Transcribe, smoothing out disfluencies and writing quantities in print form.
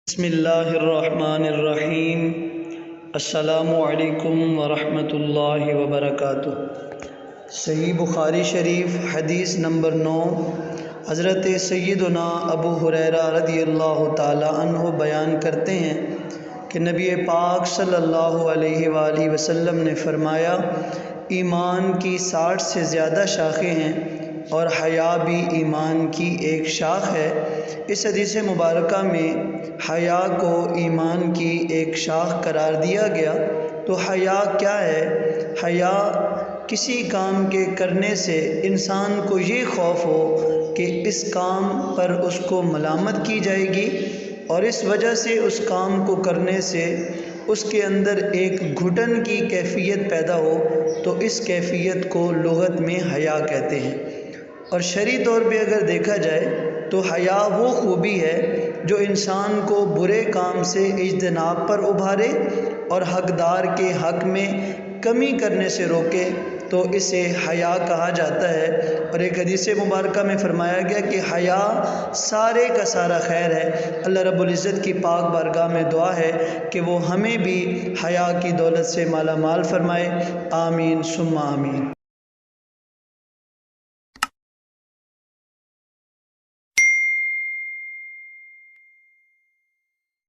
بسم اللہ الرحمن الرحیم۔ السلام علیکم ورحمۃ اللہ وبرکاتہ۔ صحیح بخاری شریف حدیث نمبر 9، حضرت سیدنا ابو ہریرہ رضی اللہ تعالی عنہ بیان کرتے ہیں کہ نبی پاک صلی اللہ علیہ وآلہ وسلم نے فرمایا، ایمان کی 60 سے زیادہ شاخیں ہیں اور حیا بھی ایمان کی ایک شاخ ہے۔ اس حدیث مبارکہ میں حیا کو ایمان کی ایک شاخ قرار دیا گیا۔ تو حیا کیا ہے؟ حیا کسی کام کے کرنے سے انسان کو یہ خوف ہو کہ اس کام پر اس کو ملامت کی جائے گی، اور اس وجہ سے اس کام کو کرنے سے اس کے اندر ایک گھٹن کی کیفیت پیدا ہو، تو اس کیفیت کو لغت میں حیا کہتے ہیں۔ اور شرعی طور پہ اگر دیکھا جائے تو حیا وہ خوبی ہے جو انسان کو برے کام سے اجتناب پر ابھارے اور حقدار کے حق میں کمی کرنے سے روکے، تو اسے حیا کہا جاتا ہے۔ اور ایک حدیث مبارکہ میں فرمایا گیا کہ حیا سارے کا سارا خیر ہے۔ اللہ رب العزت کی پاک بارگاہ میں دعا ہے کہ وہ ہمیں بھی حیا کی دولت سے مالا مال فرمائے، آمین ثم آمین۔